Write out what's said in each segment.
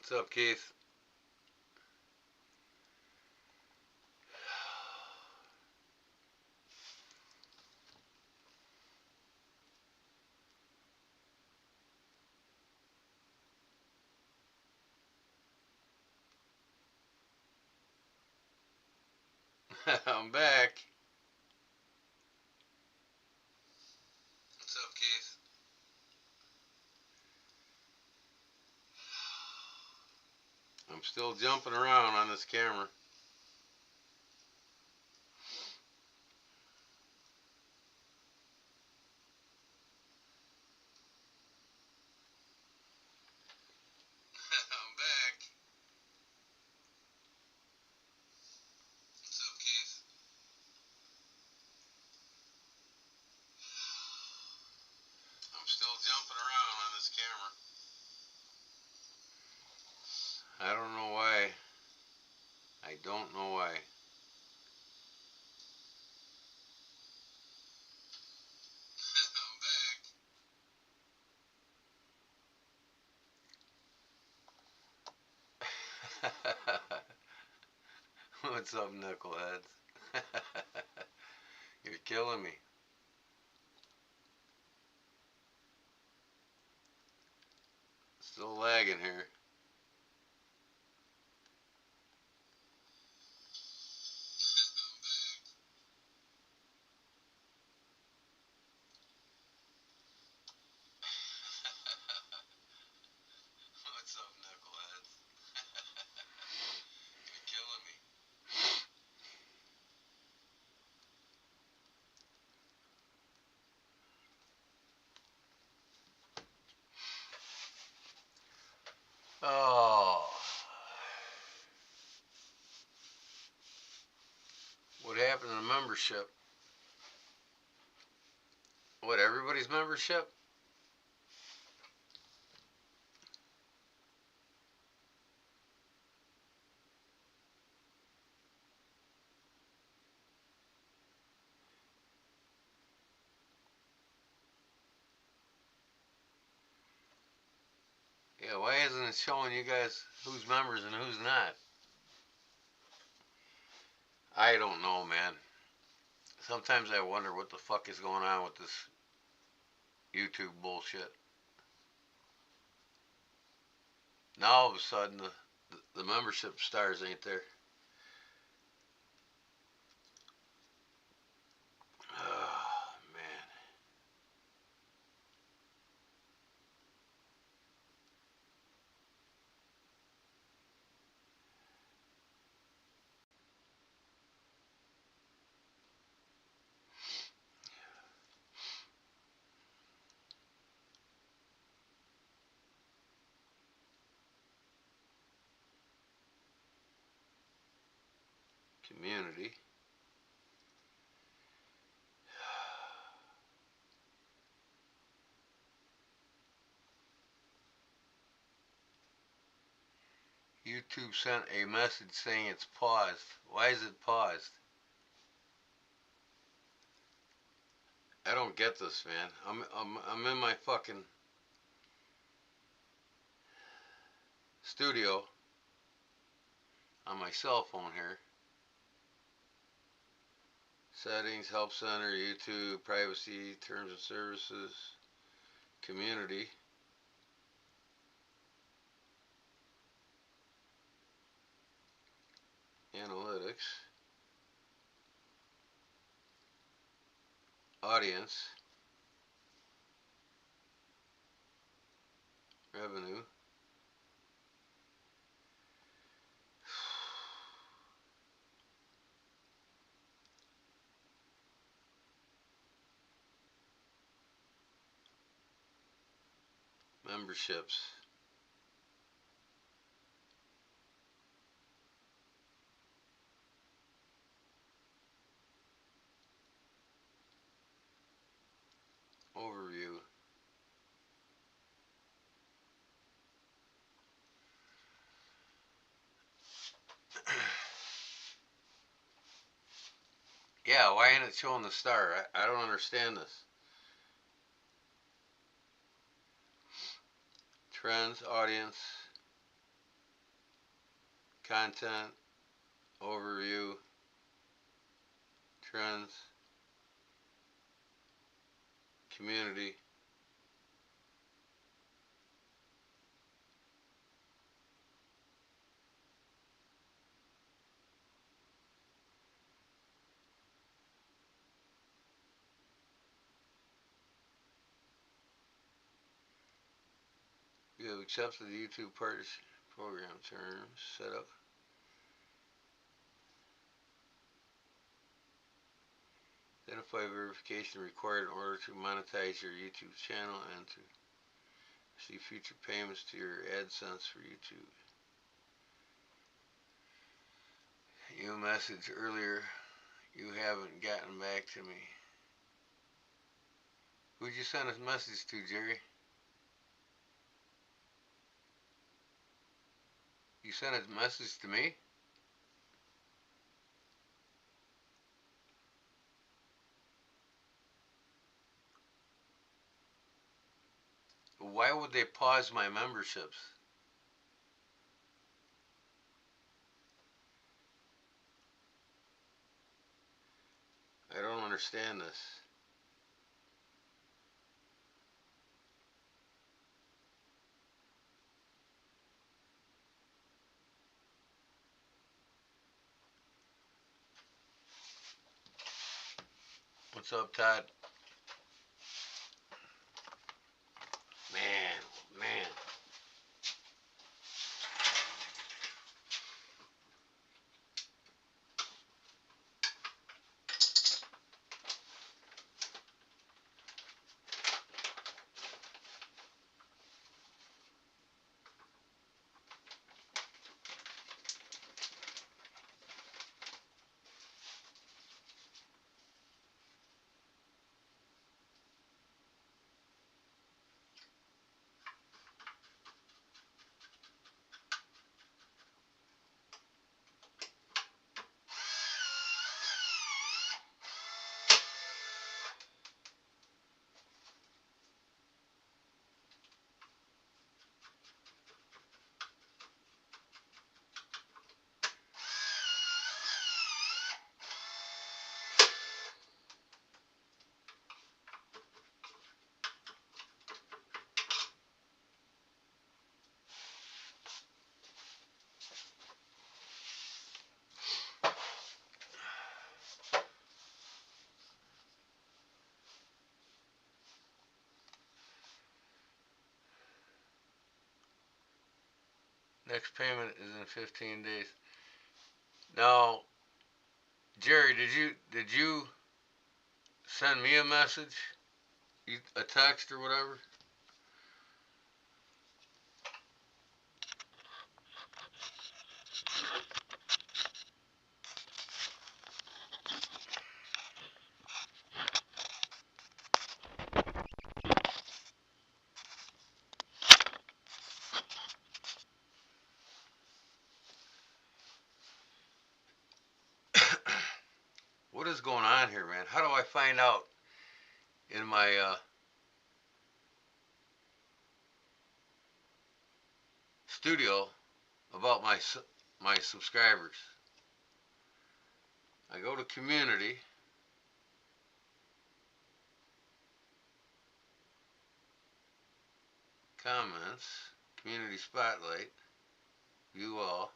What's up, Keith? I'm back. What's up, Keith? I'm still jumping around on this camera. I'm back. What's up, Keith? I'm still jumping around on this camera. I don't know why. I don't know why. I'm back. What's up, knuckleheads? You're killing me. Still lagging here. What's up, knuckleheads? You're killing me. Oh. What happened to the membership? What, everybody's membership? Yeah, why isn't it showing you guys who's members and who's not? I don't know, man. Sometimes I wonder what the fuck is going on with this YouTube bullshit. Now all of a sudden the membership stars ain't there. Oh, man. Community. YouTube sent a message saying it's paused. Why is it paused? I don't get this, man. I'm in my fucking studio on my cell phone here. Settings, Help Center, YouTube, Privacy, Terms of Services, Community. Analytics. Audience. Revenue. Memberships. Overview. Yeah, why ain't it showing the star? I don't understand this. Trends, audience, content, overview, trends, community, you have accepted the YouTube Partnership Program terms, setup. Identify verification required in order to monetize your YouTube channel and to receive future payments to your AdSense for YouTube. You messaged earlier, you haven't gotten back to me. Who'd you send a message to, Jerry? You sent a message to me? Why would they pause my memberships? I don't understand this. What's up, Todd? Man. Next payment is in 15 days. Now, Jerry, did you send me a message? A text or whatever? What is going on here, man? How do I find out in my studio about my subscribers? I go to community. Comments, community spotlight, view all.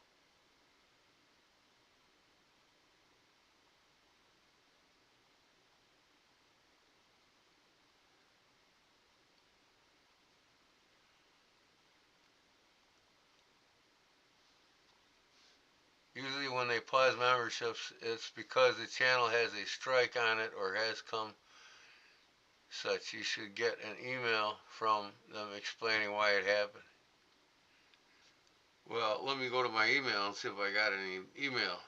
Usually when they pause memberships, it's because the channel has a strike on it or has come such. You should get an email from them explaining why it happened. Well, let me go to my email and see if I got any email.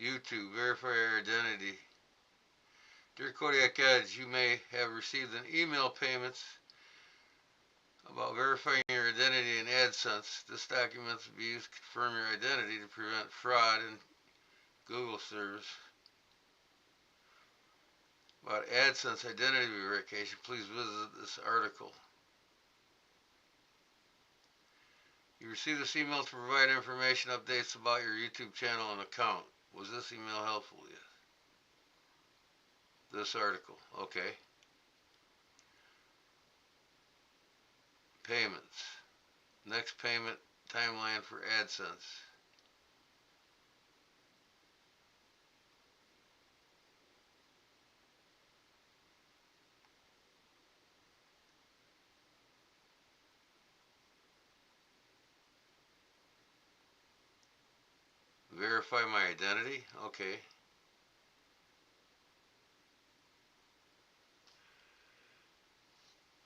YouTube, verify your identity. Dear Kodiak Edge, you may have received an email payments about verifying your identity in AdSense. This document will be used to confirm your identity to prevent fraud in Google service. About AdSense identity verification, please visit this article. You received this email to provide information updates about your YouTube channel and account. Was this email helpful? Yes. This article. Okay. Payments. Next payment timeline for AdSense. Verify my identity. Okay.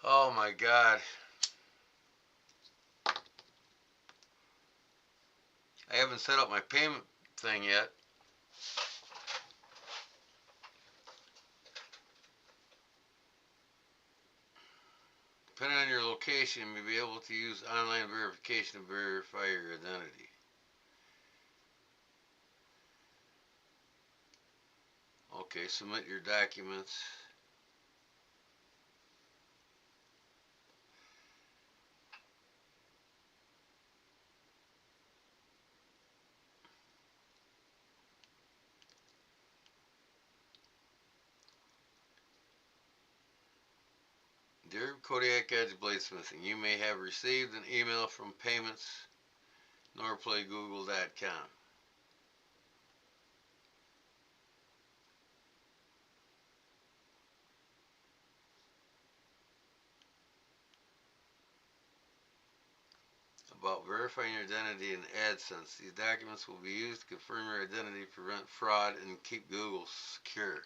Oh my God. I haven't set up my payment thing yet. Depending on your location, you may be able to use online verification to verify your identity. Okay, submit your documents. Dear Kodiak Edge Bladesmithing, you may have received an email from payments@norplaygoogle.com. About verifying your identity in AdSense. These documents will be used to confirm your identity, prevent fraud, and keep Google secure.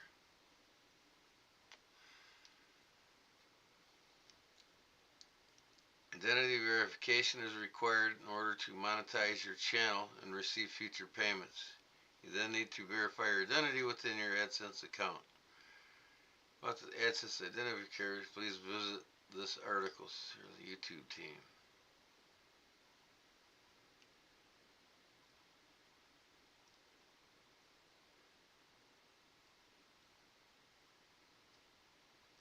Identity verification is required in order to monetize your channel and receive future payments. You then need to verify your identity within your AdSense account. About the AdSense identifier, please visit this article through the YouTube team.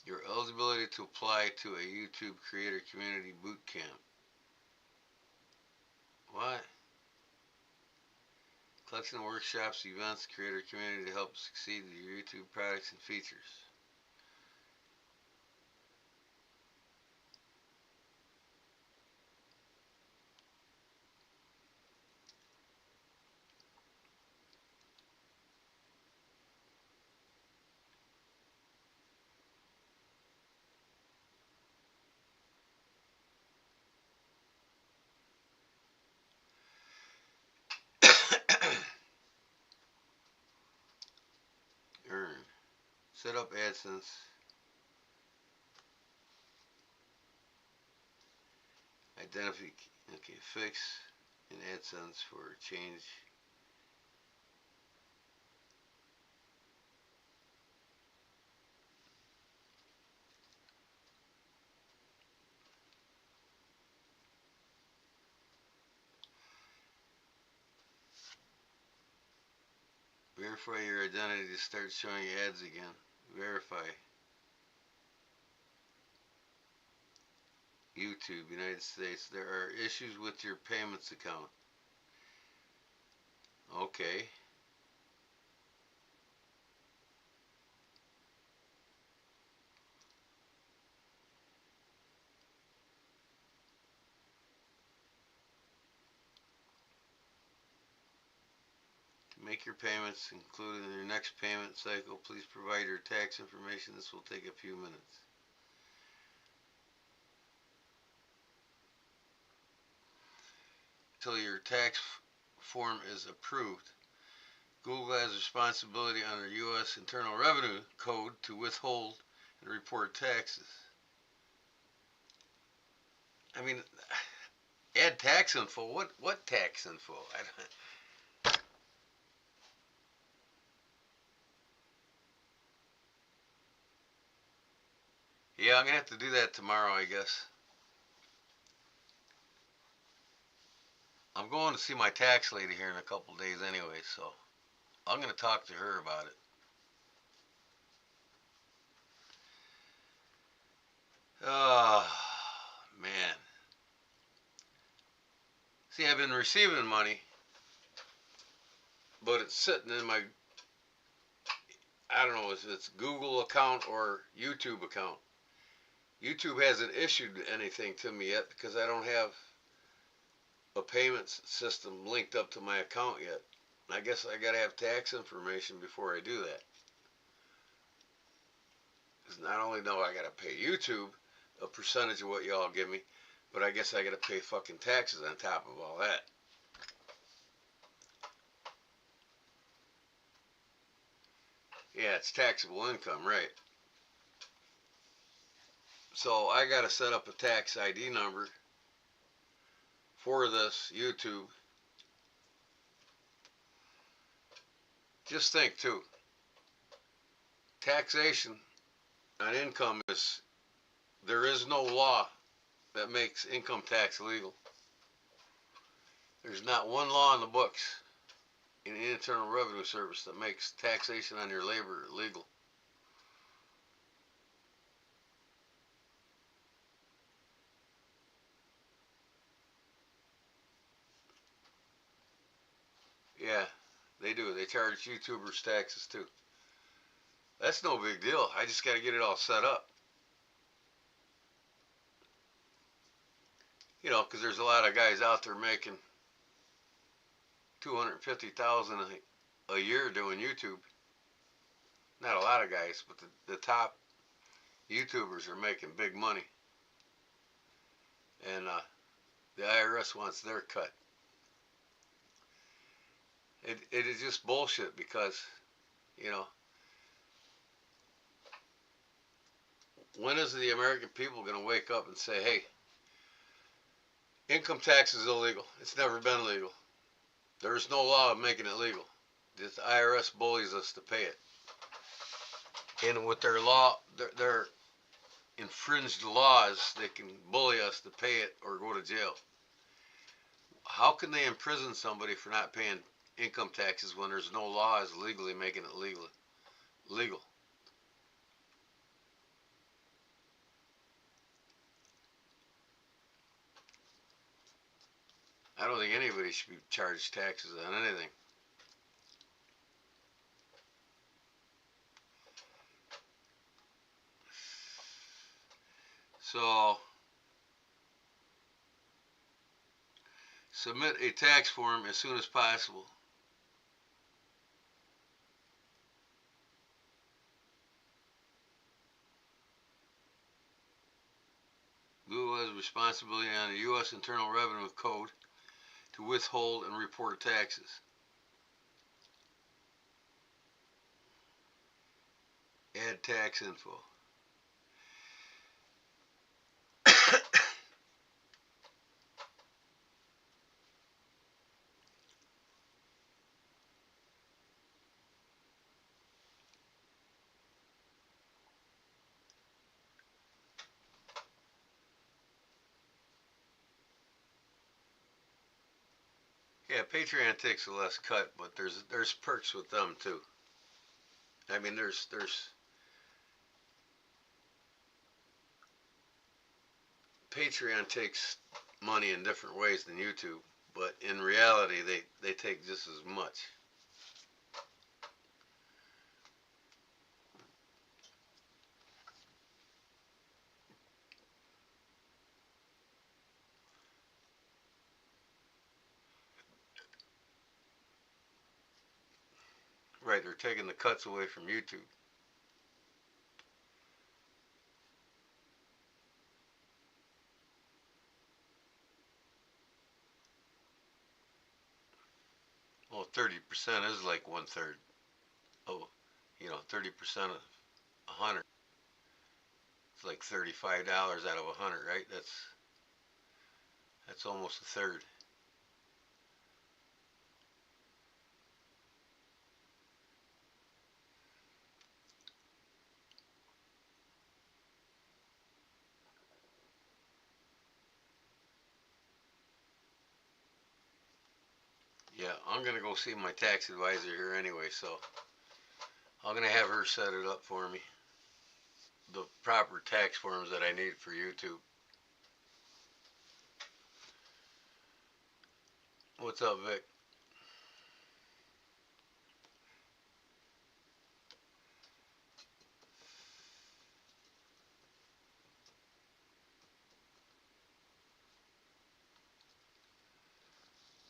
Your eligibility to apply to a YouTube Creator Community Bootcamp. What? Collection of workshops, events, creator community to help succeed with your YouTube products and features. Earn. Set up AdSense. Identify. Okay, fix in AdSense for change. Verify your identity to start showing ads again. Verify. YouTube, United States. There are issues with your payments account. Okay. To make your payments included in your next payment cycle, please provide your tax information. This will take a few minutes. Until your tax form is approved. Google has responsibility under U.S. Internal Revenue Code to withhold and report taxes. I mean, add tax info. What tax info? Yeah, I'm gonna have to do that tomorrow, I guess. I'm going to see my tax lady here in a couple days anyway, so I'm gonna talk to her about it. Oh, man. See, I've been receiving money, but it's sitting in my, I don't know if it's Google account or YouTube account. YouTube hasn't issued anything to me yet because I don't have a payments system linked up to my account yet. I guess I gotta have tax information before I do that. Because not only do I gotta pay YouTube a percentage of what y'all give me, but I guess I gotta pay fucking taxes on top of all that. Yeah, it's taxable income, right? So I gotta set up a tax ID number for this YouTube. Just think too, taxation on income there is no law that makes income tax legal. There's not one law in the books in the Internal Revenue Service that makes taxation on your labor legal. Yeah, they do. They charge YouTubers taxes too. That's no big deal. I just got to get it all set up. You know, because there's a lot of guys out there making $250,000 a year doing YouTube. Not a lot of guys, but the top YouTubers are making big money. And the IRS wants their cut. It is just bullshit because, you know, when is the American people going to wake up and say, hey, income tax is illegal. It's never been legal. There's no law making it legal. The IRS bullies us to pay it. And with their law, their infringed laws, they can bully us to pay it or go to jail. How can they imprison somebody for not paying income taxes when there's no laws legally making it legal? I don't think anybody should be charged taxes on anything. So, submit a tax form as soon as possible. Google has responsibility on the U.S. Internal Revenue Code to withhold and report taxes. Add tax info. Yeah, Patreon takes a less cut, but there's perks with them too. I mean, there's Patreon takes money in different ways than YouTube, but in reality, they take just as much. Right, they're taking the cuts away from YouTube. Well, 30% is like 1/3. Oh, 30% of 100. It's like $35 out of 100, right? That's almost a third. Yeah, I'm gonna go see my tax advisor here anyway, so I'm gonna have her set it up for me. The proper tax forms that I need for YouTube. What's up, Vic?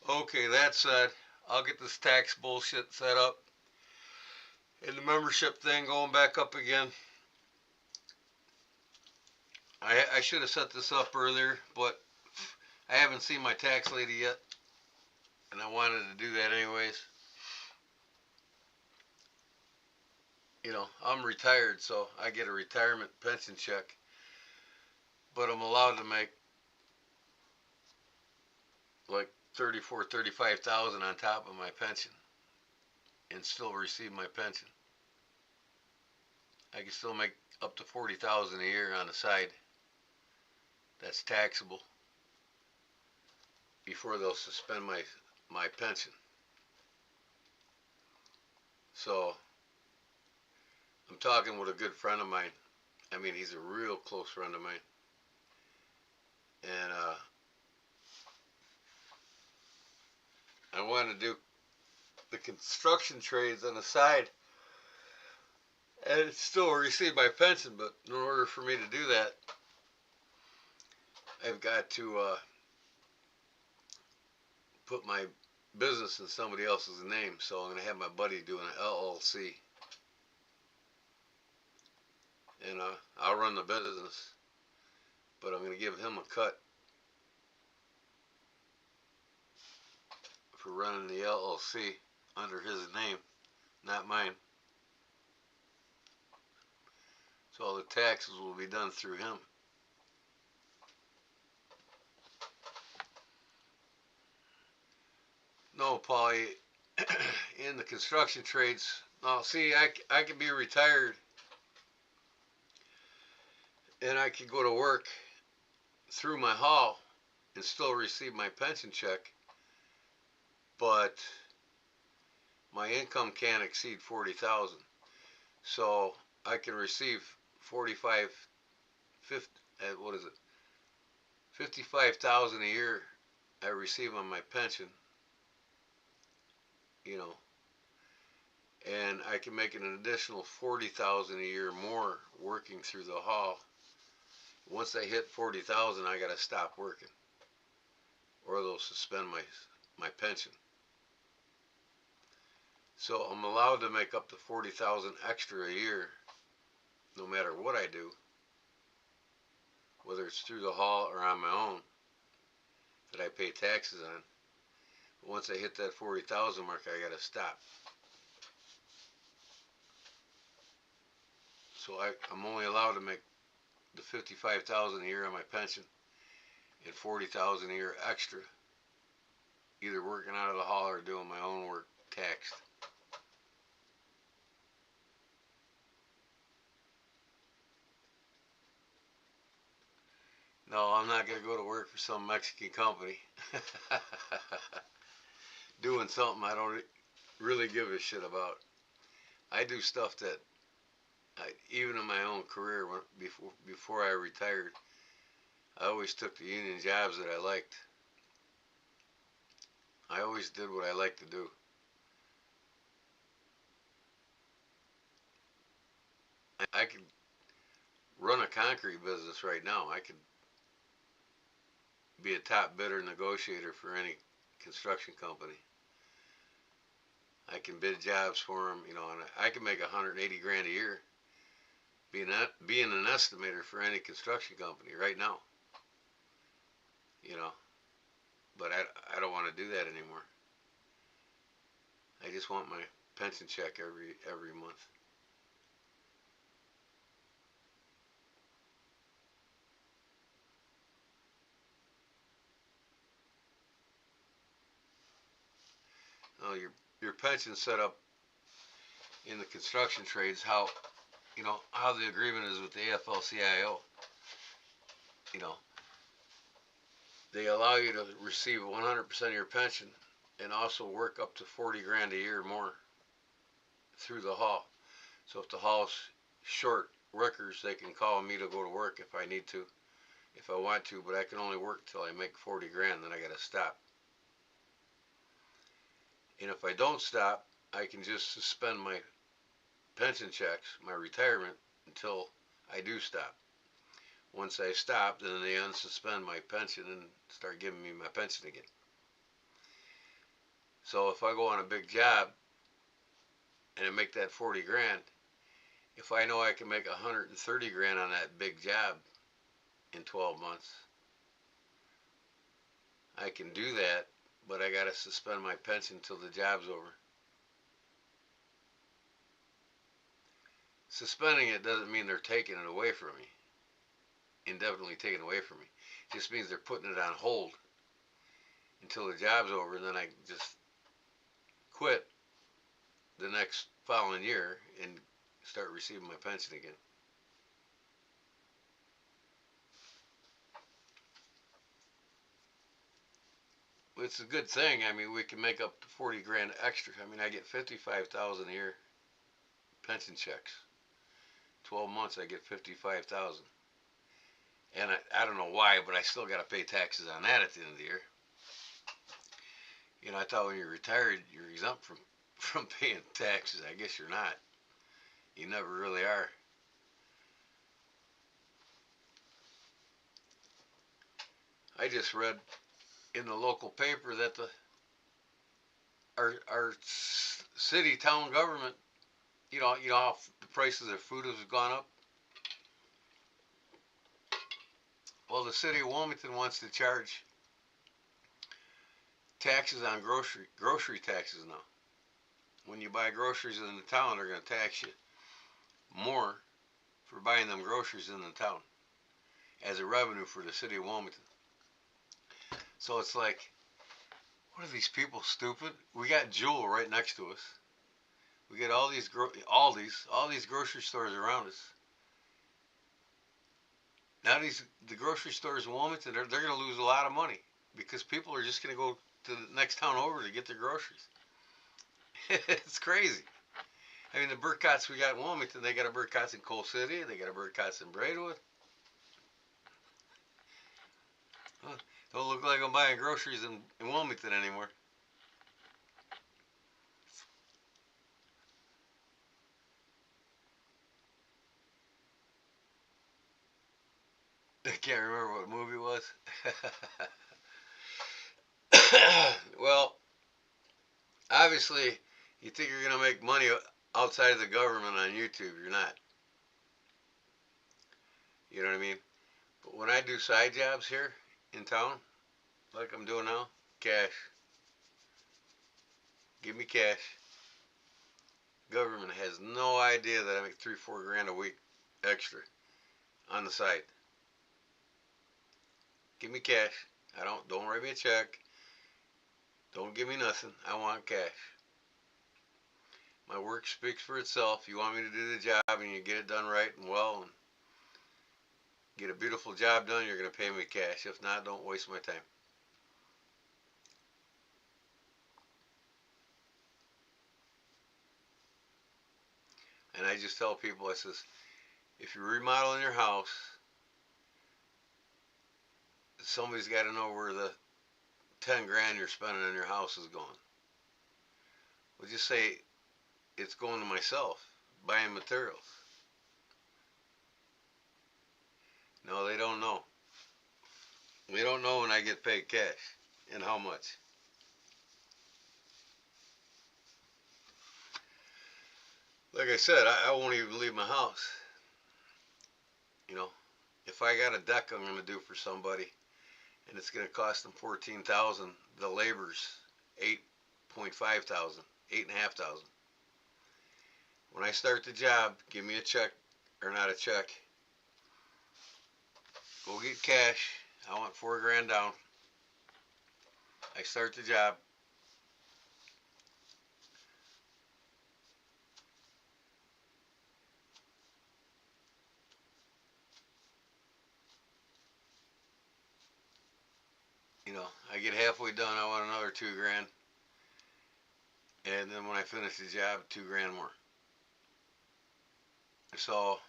Okay, that said, I'll get this tax bullshit set up and the membership thing going back up again. I should have set this up earlier, but I haven't seen my tax lady yet, and I wanted to do that anyways. You know, I'm retired, so I get a retirement pension check, but I'm allowed to make like 34, 35,000 on top of my pension and still receive my pension. I can still make up to 40,000 a year on the side. That's taxable before they'll suspend my pension. So I'm talking with a good friend of mine. I mean, he's a real close friend of mine. And I want to do the construction trades on the side and still receive my pension. But in order for me to do that, I've got to put my business in somebody else's name. So I'm going to have my buddy do an LLC. And I'll run the business, but I'm going to give him a cut for running the LLC under his name, not mine. So all the taxes will be done through him. No, Paulie, in the construction trades, now see, I could be retired and I could go to work through my haul and still receive my pension check, but my income can't exceed 40,000. So I can receive 45, 50, what is it? 55,000 a year I receive on my pension, you know, and I can make an additional 40,000 a year more working through the haul. Once I hit 40,000, I got to stop working, or they'll suspend my pension. So I'm allowed to make up to 40,000 extra a year, no matter what I do, whether it's through the haul or on my own, that I pay taxes on. But once I hit that 40,000 mark, I got to stop. So I'm only allowed to make the 55,000 a year on my pension and 40,000 a year extra, either working out of the haul or doing my own work taxed. No, I'm not going to go to work for some Mexican company doing something I don't really give a shit about. I do stuff that, even in my own career, before I retired, I always took the union jobs that I liked. I always did what I liked to do. I could run a concrete business right now. I could be a top bidder negotiator for any construction company. I can bid jobs for them, you know, and I can make 180 grand a year being an estimator for any construction company right now, you know. But I don't want to do that anymore. I just want my pension check every month. Oh, your pension set up in the construction trades, how, you know, how the agreement is with the AFL-CIO. You know, they allow you to receive 100% of your pension and also work up to 40 grand a year more through the haul. So if the haul's short workers, they can call me to go to work if I need to, if I want to, but I can only work till I make 40 grand, then I got to stop. And if I don't stop, I can just suspend my pension checks, my retirement, until I do stop. Once I stop, then they unsuspend my pension and start giving me my pension again. So if I go on a big job and I make that 40 grand, if I know I can make 130 grand on that big job in 12 months, I can do that, but I got to suspend my pension until the job's over. Suspending it doesn't mean they're taking it away from me, indefinitely taking it away from me. It just means they're putting it on hold until the job's over, and then I just quit the next following year and start receiving my pension again. It's a good thing. I mean, we can make up to 40 grand extra. I mean, I get 55,000 a year pension checks. 12 months, I get 55,000. And I don't know why, but I still got to pay taxes on that at the end of the year. You know, I thought when you're retired, you're exempt from paying taxes. I guess you're not. You never really are. I just read in the local paper that our city town government, you know how the prices of food has gone up. Well, the city of Wilmington wants to charge taxes on grocery taxes now. When you buy groceries in the town, they're going to tax you more for buying them groceries in the town as a revenue for the city of Wilmington. So it's like, what are these people stupid? We got Jewel right next to us. We get all these all these grocery stores around us. Now the grocery stores in Wilmington, they're going to lose a lot of money because people are just going to go to the next town over to get their groceries. It's crazy. I mean, the Burkotts we got in Wilmington, they got a Burkotts in Coal City, they got a Burkotts in Braidwood. Don't look like I'm buying groceries in Wilmington anymore. I can't remember what movie it was. Well, obviously, you think you're going to make money outside of the government on YouTube. You're not. You know what I mean? But when I do side jobs here in town, like I'm doing now, cash. Give me cash. Government has no idea that I make 3-4 grand a week extra on the side. Give me cash. Don't write me a check. Don't give me nothing. I want cash. My work speaks for itself. You want me to do the job and you get it done right and well and get a beautiful job done, you're going to pay me cash. If not, don't waste my time. And I just tell people, I says, if you're remodeling your house, somebody's got to know where the 10 grand you're spending on your house is going. Well, just say it's going to myself, buying materials. No, they don't know. They don't know when I get paid cash and how much. Like I said, I won't even leave my house. You know, if I got a deck I'm going to do for somebody and it's going to cost them $14,000, the labor's $8,500, $8,500. When I start the job, give me a check or not a check. Go get cash. I want 4 grand down. I start the job. You know, I get halfway done, I want another 2 grand. And then when I finish the job, 2 grand more. So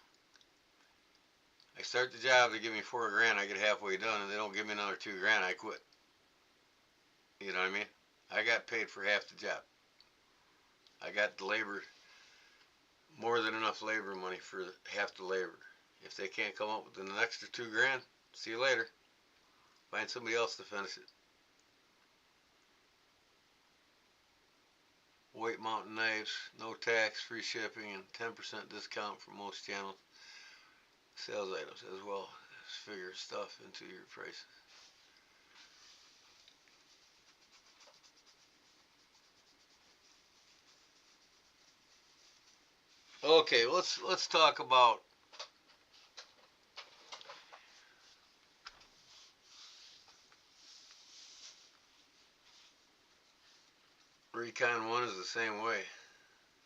I start the job, they give me 4 grand, I get halfway done, and they don't give me another 2 grand, I quit. You know what I mean? I got paid for half the job. I got the labor, more than enough labor money for half the labor. If they can't come up with an extra $2,000, see you later. Find somebody else to finish it. White Mountain Knives, no tax, free shipping, and 10% discount for most channels. Sales items as well as figure stuff into your prices. Okay, let's talk about Recon 1 is the same way.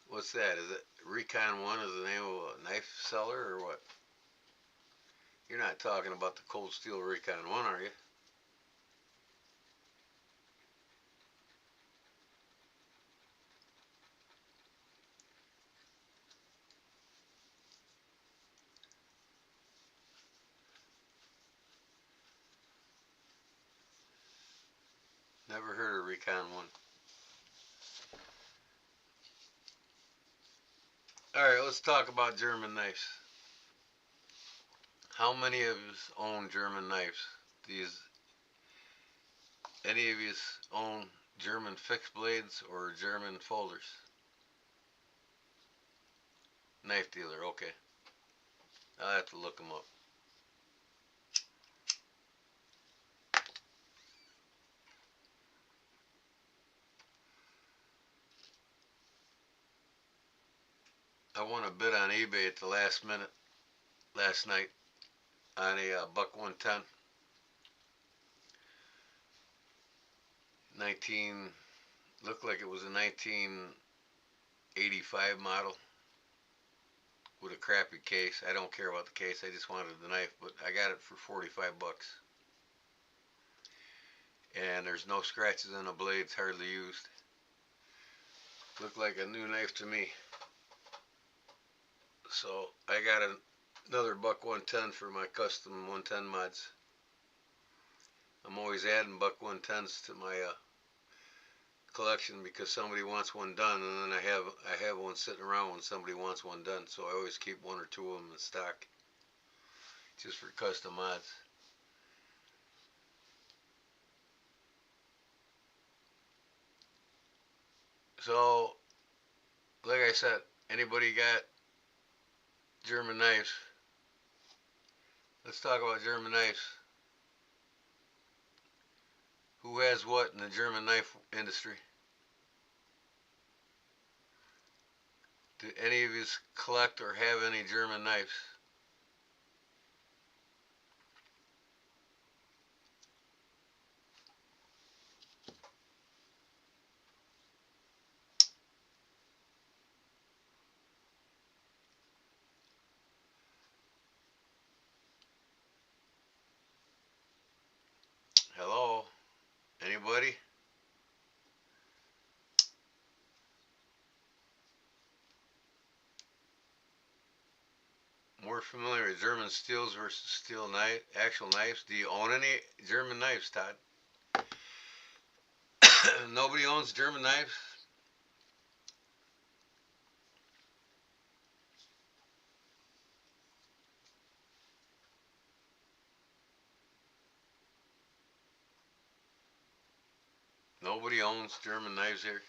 What's that? Is it Recon 1 is the name of a knife seller or what? You're not talking about the Cold Steel Recon 1, are you? Never heard of Recon 1. Alright, let's talk about German knives. How many of you own German knives? Any of you own German fixed blades or German folders? Knife dealer, okay. I'll have to look them up. I won a bid on eBay at the last minute last night on a buck 110. Looked like it was a 1985 model with a crappy case. I don't care about the case, I just wanted the knife, but I got it for 45 bucks. And there's no scratches on the blades, hardly used. Looked like a new knife to me. So I got another buck 110 for my custom 110 mods. I'm always adding buck 110s to my collection because somebody wants one done, and then I have one sitting around when somebody wants one done. So I always keep one or two of them in stock, just for custom mods. So, like I said, anybody got German knives? Let's talk about German knives. Who has what in the German knife industry? Do any of you collect or have any German knives? Hello? Anybody? More familiar with German steels versus steel knife, actual knives? Do you own any German knives, Todd? Nobody owns German knives? Nobody owns German knives here?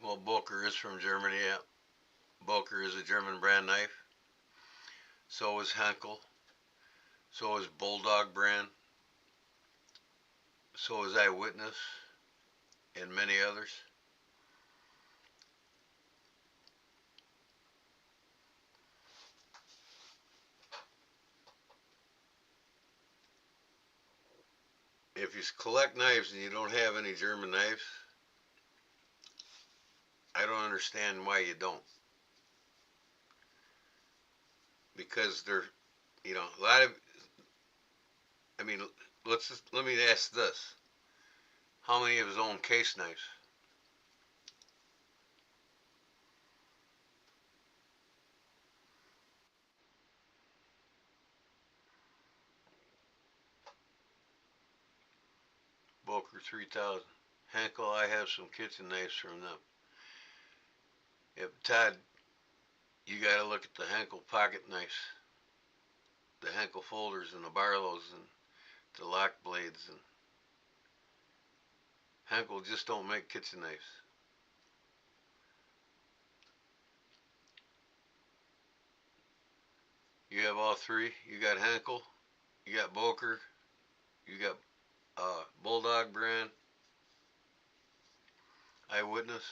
Well, Boker is from Germany, yeah. Boker is a German brand knife. So is Henkel. So is Bulldog brand. So is Eyewitness. And many others. If you collect knives and you don't have any German knives, I don't understand why you don't. Because they're, a lot of, let me ask this. How many of us own case knives? Boker 3000. Henkel, I have some kitchen knives from them. Yep, Todd, you gotta look at the Henkel pocket knives. The Henkel folders and the Barlows and the lock blades. And Henkel just don't make kitchen knives. You have all three. You got Henkel, you got Boker, you got Bulldog brand, Eyewitness.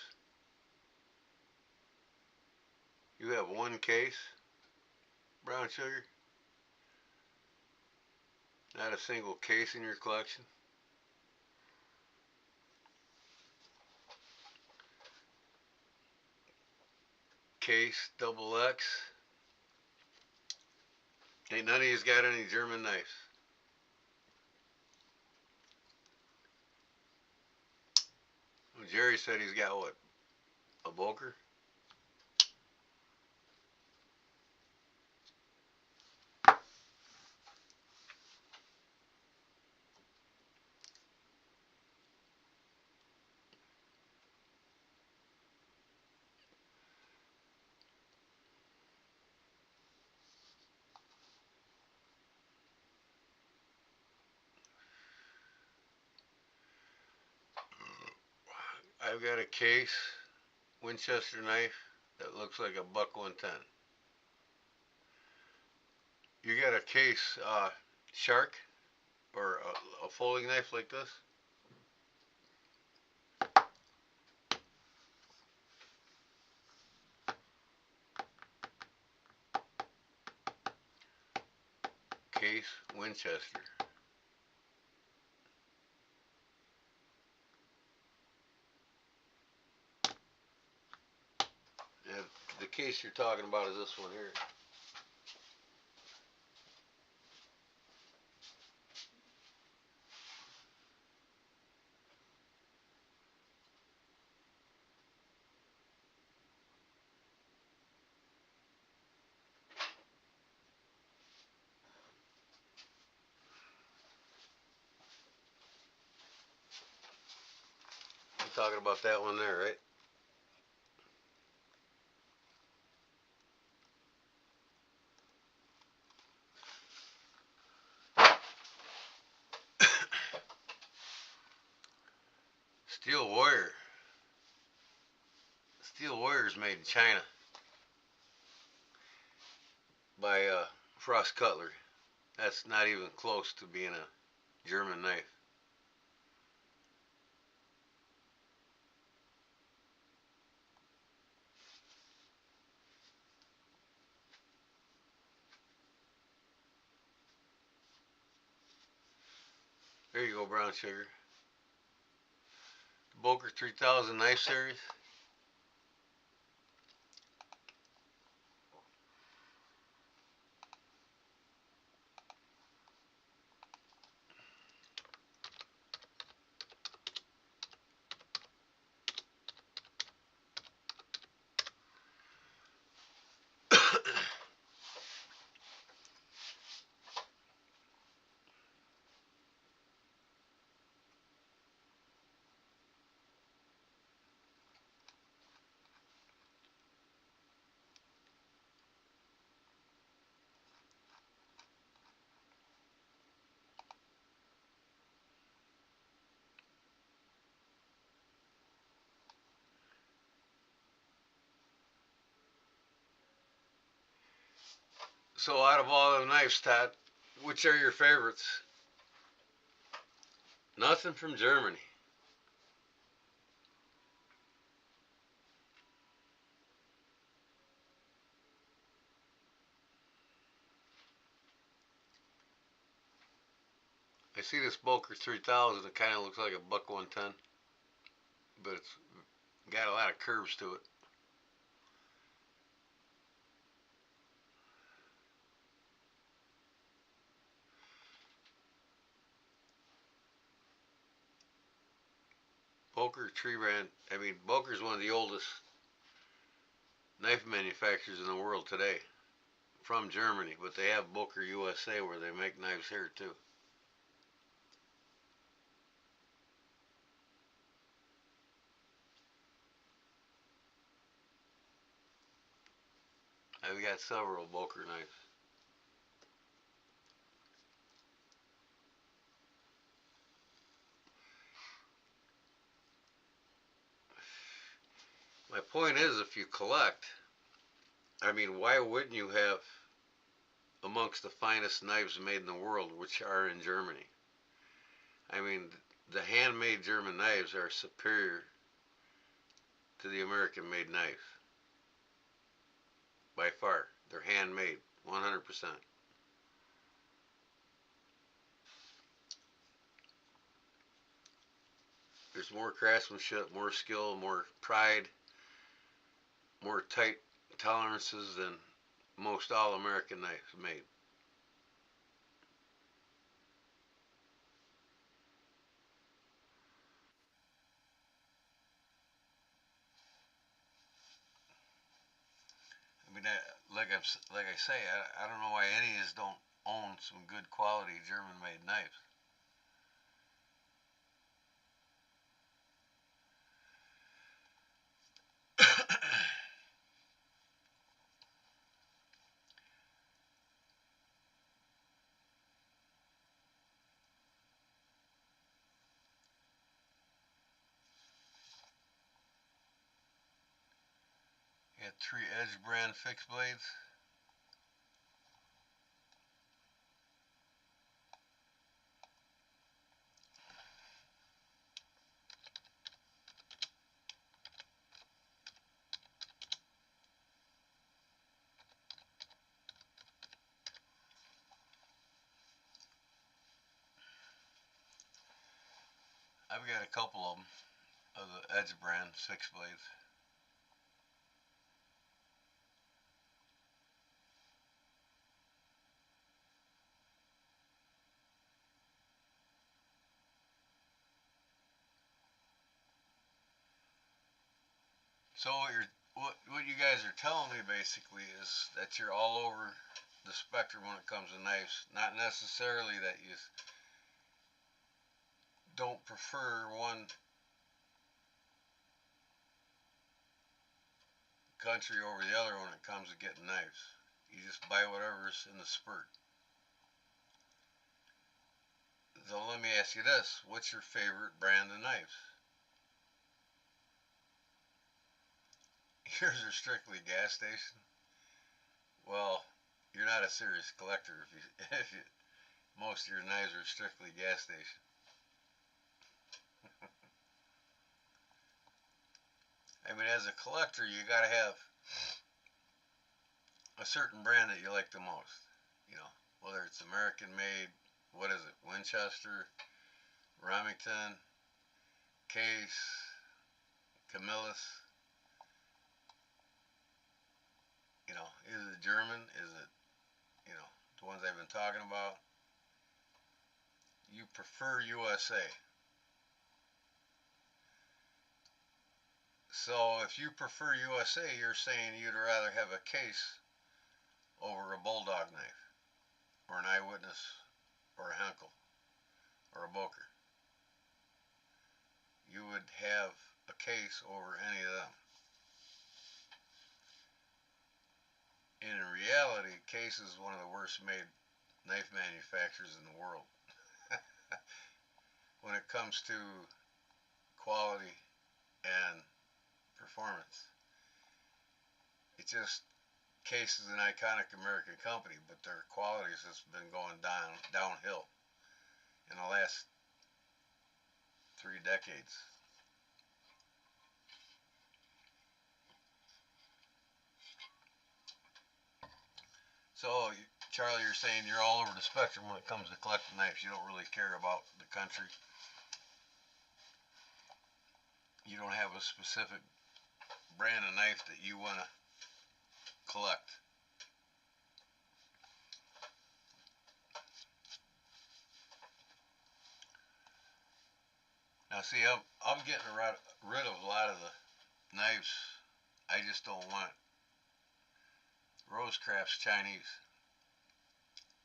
You have one case, brown sugar. Not a single case in your collection. Case, double X. Ain't none of you's got any German knives. Well, Jerry said he's got what? A Boker? I've got a case Winchester knife that looks like a buck 110. You got a case shark or a folding knife like this? Case Winchester. And the case you're talking about is this one here. I'm talking about that one there, right? Steel Warrior. Steel Warrior is made in China by Frost Cutlery. That's not even close to being a German knife. There you go, brown sugar. Boker 3000 knife series. So out of all the knives, Todd, which are your favorites? Nothing from Germany. I see this Boker 3000. It kind of looks like a buck 110, but it's got a lot of curves to it. Boker tree brand. I mean, Boker's one of the oldest knife manufacturers in the world today, from Germany, but they have Boker USA where they make knives here too. I've got several Boker knives. My point is, if you collect, I mean, why wouldn't you have amongst the finest knives made in the world, which are in Germany? I mean, the handmade German knives are superior to the American-made knives by far. They're handmade, 100%. There's more craftsmanship, more skill, more pride, more tight tolerances than most all American knives made. I mean, like I say, I don't know why any of us don't own some good quality German-made knives. You had 3 Edge brand fixed blades. I've got a couple of them of the Edge brand fixed blades. So what you guys are telling me basically is that you're all over the spectrum when it comes to knives. Not necessarily that you don't prefer one country over the other when it comes to getting knives. You just buy whatever's in the spurt. So let me ask you this: what's your favorite brand of knives? Yours are strictly gas station. Well, you're not a serious collector if you most of your knives are strictly gas station. I mean, as a collector, you got to have a certain brand that you like the most. You know, whether it's American made, what is it, Winchester, Remington, Case, Camillus. You know, is it German? Is it, you know, the ones I've been talking about? You prefer USA. So if you prefer USA, you're saying you'd rather have a Case over a Bulldog knife, or an Eyewitness, or a Henkel, or a Boker. You would have a Case over any of them. And in reality, Case is one of the worst made knife manufacturers in the world. When it comes to quality and performance. It just, Case is an iconic American company, but their qualities has been going downhill in the last 3 decades. So, Charlie, you're saying you're all over the spectrum when it comes to collecting knives. You don't really care about the country. You don't have a specific brand of knife that you want to collect. Now, see, I'm getting rid of a lot of the knives. I just don't want Rosecraft's Chinese.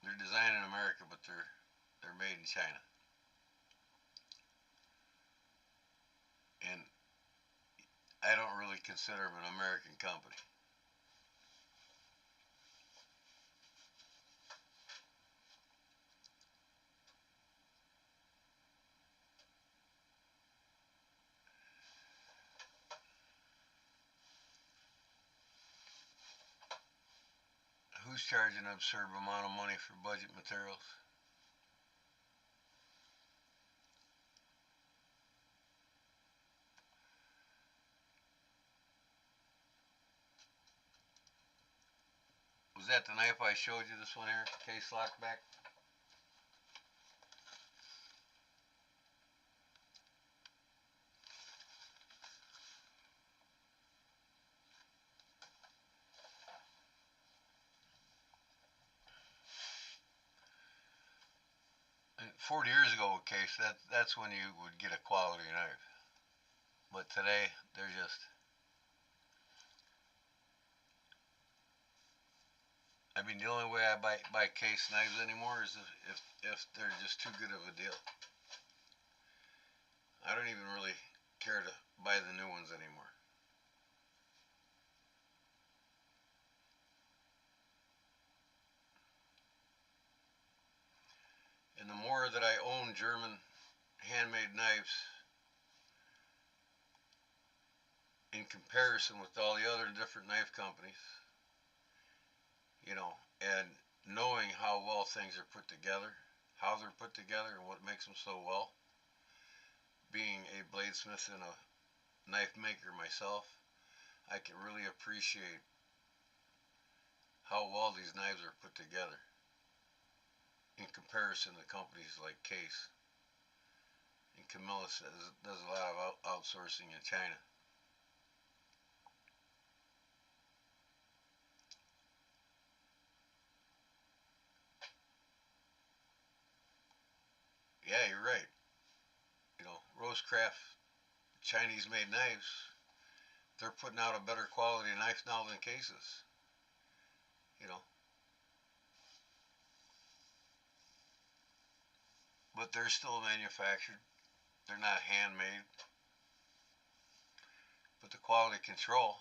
They're designed in America, but they're made in China. And I don't really consider them an American company. Who's charging an absurd amount of money for budget materials? Was that the knife I showed you, this one here, case lock back? And 40 years ago, case, that's when you would get a quality knife. But today, they're just, I mean, the only way I buy case knives anymore is if they're just too good of a deal. I don't even really care to buy the new ones anymore. And the more that I own German handmade knives, in comparison with all the other different knife companies, you know, and knowing how well things are put together, how they're put together, and what makes them so well, being a bladesmith and a knife maker myself, I can really appreciate how well these knives are put together in comparison to companies like Case. And Camilla does a lot of outsourcing in China. Yeah, you're right. You know, Rosecraft Chinese made knives, they're putting out a better quality knife now than Cases. You know. But they're still manufactured. They're not handmade. But the quality control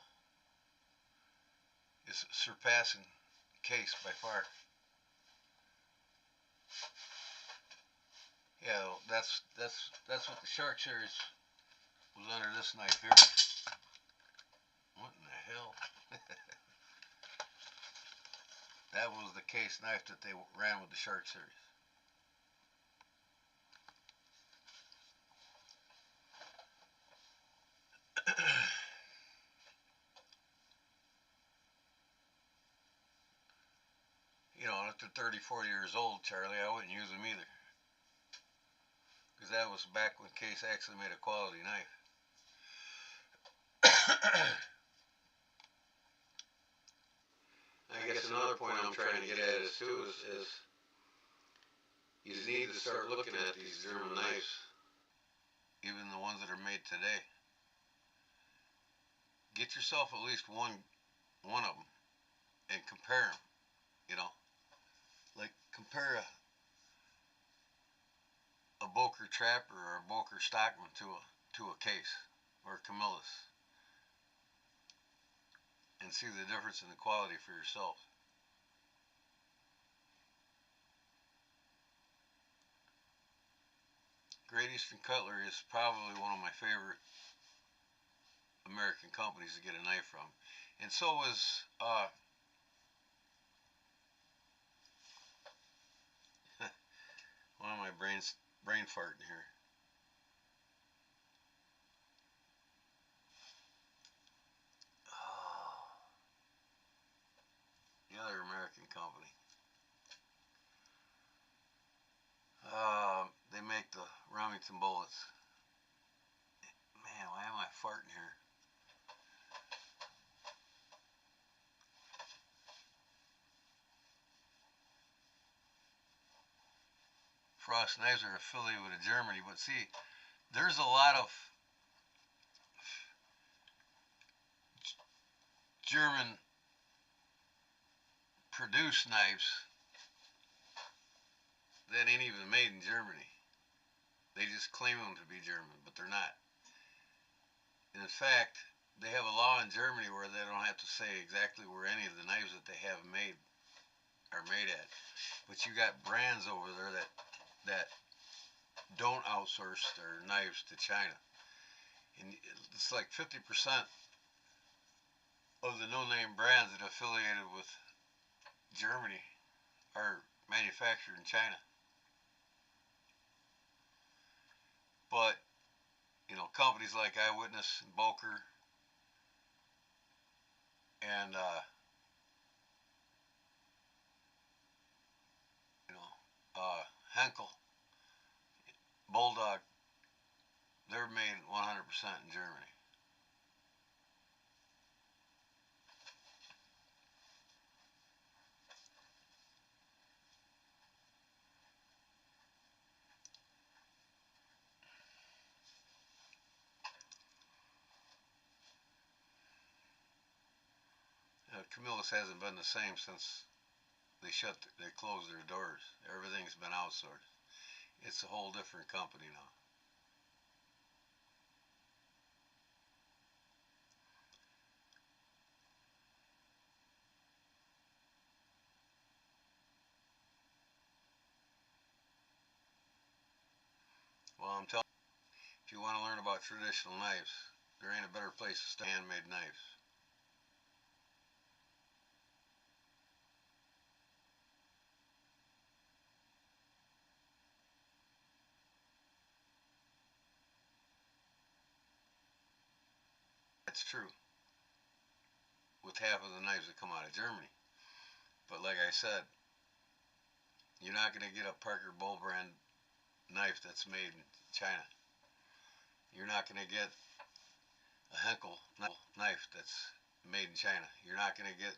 is surpassing Case by far. Yeah, that's what the Shark Series was under this knife here. What in the hell? That was the Case knife that they ran with the Shark Series. You know, if they're 30, 40 years old, Charlie, I wouldn't use them either. Because that was back when Case actually made a quality knife. I guess another point I'm trying to get at is too is you need to start looking at these German knives, even the ones that are made today. Get yourself at least one of them and compare them. You know, like compare a Boker Trapper or a Boker Stockman to a Case or a Camillus, and see the difference in the quality for yourself. Great Eastern Cutlery is probably one of my favorite American companies to get a knife from, and so is one of my brain farting here. The other American company. They make the Remington bullets. Man, why am I farting here? Frost Knives are affiliated with Germany, but see, there's a lot of German produced knives that ain't even made in Germany. They just claim them to be German, but they're not. And in fact, they have a law in Germany where they don't have to say exactly where any of the knives that they have made are made at. But you got brands over there that don't outsource their knives to China. And it's like 50% of the no-name brands that are affiliated with Germany are manufactured in China. But, you know, companies like Eyewitness and Boker and, you know, Henkel, Bulldog, they're made 100% in Germany. Camillus hasn't been the same since they closed their doors. Everything's been outsourced. It's a whole different company now. Well, I'm telling you, if you want to learn about traditional knives, there ain't a better place to start handmade knives. That's true with half of the knives that come out of Germany. But like I said, you're not going to get a Parker Bull brand knife that's made in China. You're not going to get a Henkel knife that's made in China. You're not going to get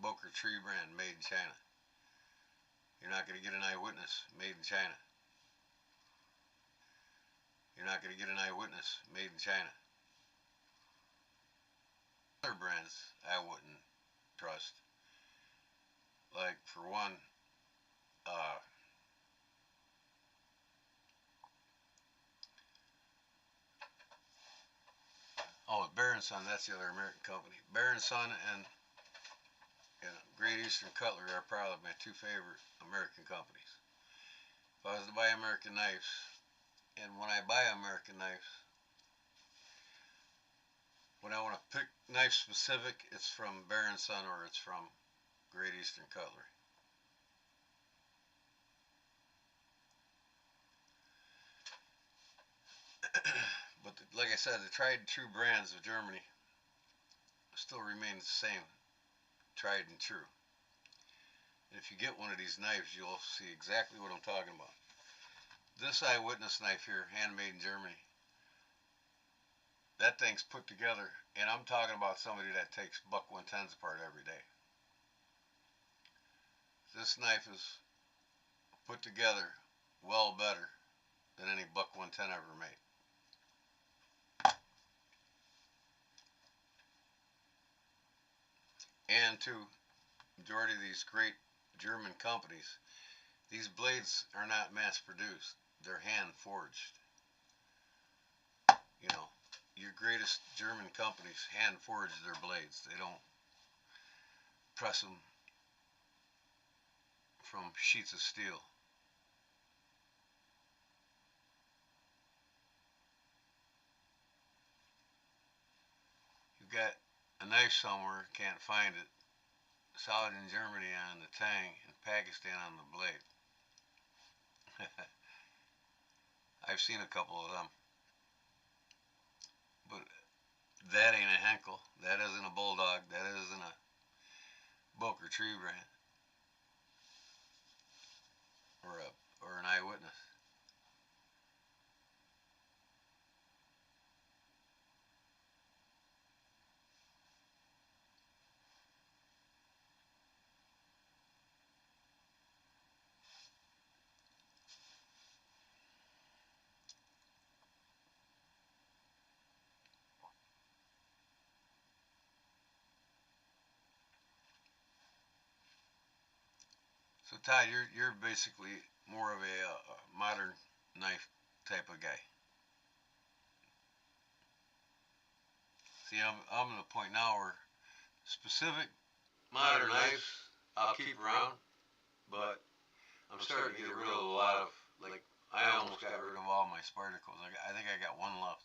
Boker Tree brand made in China. You're not going to get an Eyewitness made in China. You're not going to get an Eyewitness made in China. Other brands I wouldn't trust. Like, for one, Bear & Son, that's the other American company. Bear & Son and Great Eastern Cutlery are probably my two favorite American companies. If I was to buy American knives, and when I buy American knives, when I want to pick knife specific, it's from Bear & Son or it's from Great Eastern Cutlery. But like I said, the tried and true brands of Germany still remain the same, tried and true. And if you get one of these knives, you'll see exactly what I'm talking about. This Eyewitness knife here, handmade in Germany, that thing's put together, and I'm talking about somebody that takes buck 110s apart every day. This knife is put together well better than any buck 110 ever made. And to majority of these great German companies, these blades are not mass produced. They're hand forged. You know, your greatest German companies hand forge their blades. They don't press them from sheets of steel. You've got a knife somewhere, can't find it. Solid in Germany on the tang, and Pakistan on the blade. I've seen a couple of them. But that ain't a Henkel. That isn't a Bulldog. That isn't a Boker Tree brand. Or an Eyewitness. So Todd, you're basically more of a modern knife type of guy. See, I'm at a point now where specific modern knives I'll keep around, but I'm starting to get rid of a lot of, like, I almost got rid of all my Spartacles. I think I got one left.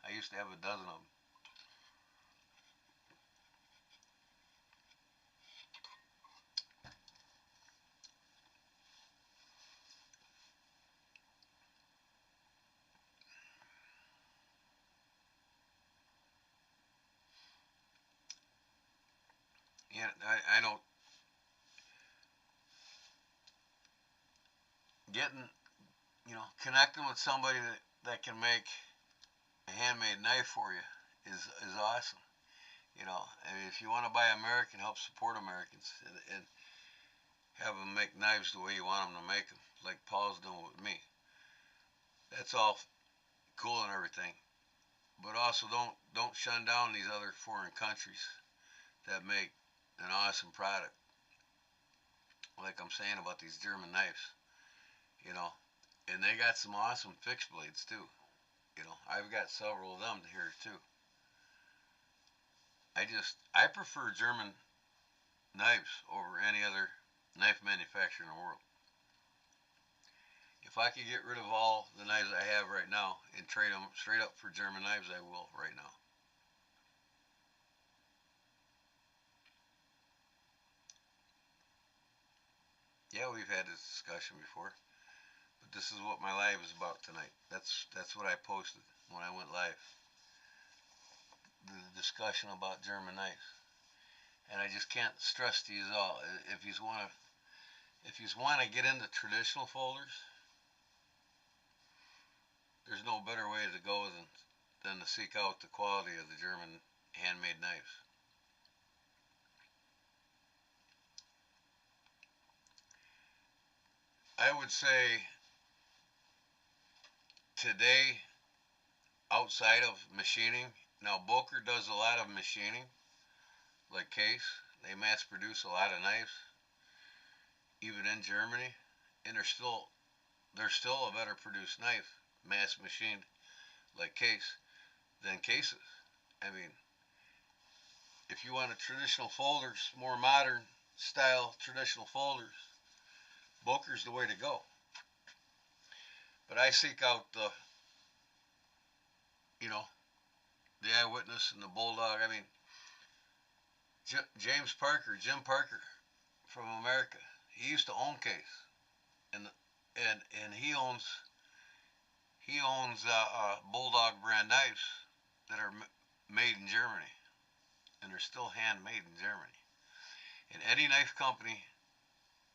I used to have a dozen of them. Yeah, I know getting, connecting with somebody that can make a handmade knife for you is awesome. I mean, if you want to buy American, help support Americans and have them make knives the way you want them to make them, like Paul's doing with me. That's all cool and everything, but also don't shun down these other foreign countries that make an awesome product. Like I'm saying about these German knives, you know, and they got some awesome fixed blades too. I've got several of them here too. I prefer German knives over any other knife manufacturer in the world. If I could get rid of all the knives I have right now and trade them straight up for German knives, I will right now. Yeah, we've had this discussion before, but this is what my live is about tonight. That's what I posted when I went live. The discussion about German knives, and I just can't stress to you all. If you want to get into traditional folders, there's no better way to go than to seek out the quality of the German handmade knives. I would say today, outside of machining, now Boker does a lot of machining, like Case. They mass produce a lot of knives, even in Germany, and they're still a better produced knife, mass machined, like Case, than Cases. I mean, if you want a traditional folders, more modern style traditional folders, Boker's the way to go. But I seek out you know, the Eyewitness and the Bulldog. I mean, Jim Parker from America. He used to own Case, and and he owns Bulldog brand knives that are made in Germany, and they're still handmade in Germany. And any knife company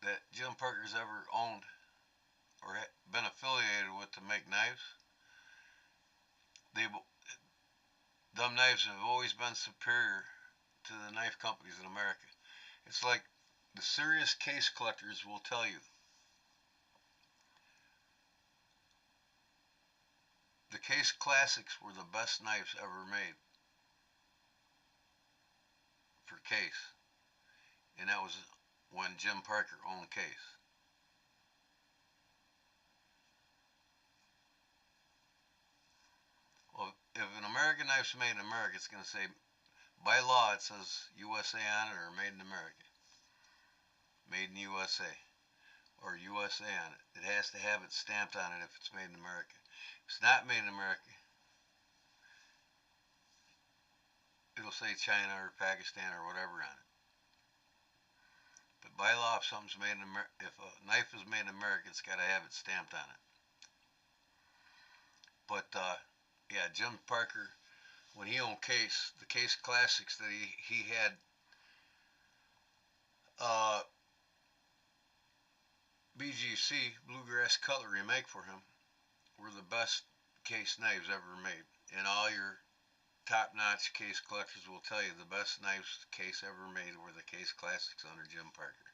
that Jim Parker's ever owned or been affiliated with to make knives, they them knives have always been superior to the knife companies in America. It's like the serious case collectors will tell you the Case Classics were the best knives ever made for Case, and that was when Jim Parker owned Case. Well, if an American knife's made in America, it's going to say, by law, it says USA on it or made in America, made in USA, or USA on it. It has to have it stamped on it if it's made in America. If it's not made in America, it'll say China or Pakistan or whatever on it. But by law, if a knife is made in America, it's got to have it stamped on it. But yeah, Jim Parker, when he owned Case, the Case Classics that he had, uh, BGC Bluegrass Cutlery make for him, were the best Case knives ever made. And all your top-notch Case collectors will tell you the best knives Case ever made were the Case Classics under Jim Parker.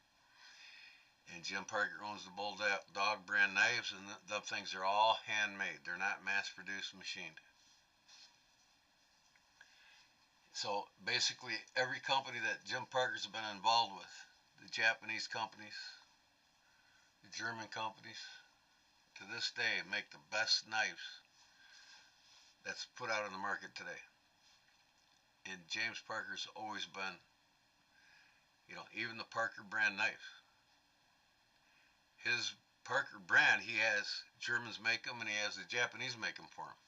And Jim Parker owns the Bulldog brand knives, and them things are all handmade. They're not mass-produced, machined. So basically, every company that Jim Parker's been involved with, the Japanese companies, the German companies, to this day make the best knives that's put out on the market today. And James Parker's always been, even the Parker brand knife. His Parker brand, he has Germans make them and he has the Japanese make them for him.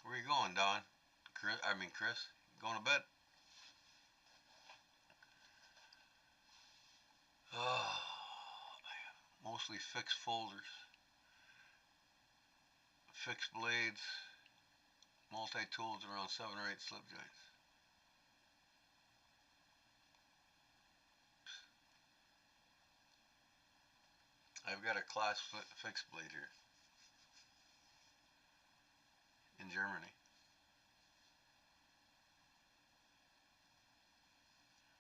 Where are you going, Don? Chris, going to bed? Oh, mostly fixed folders, fixed blades, multi-tools around 7 or 8 slip joints. I've got a Class fixed blade here in Germany.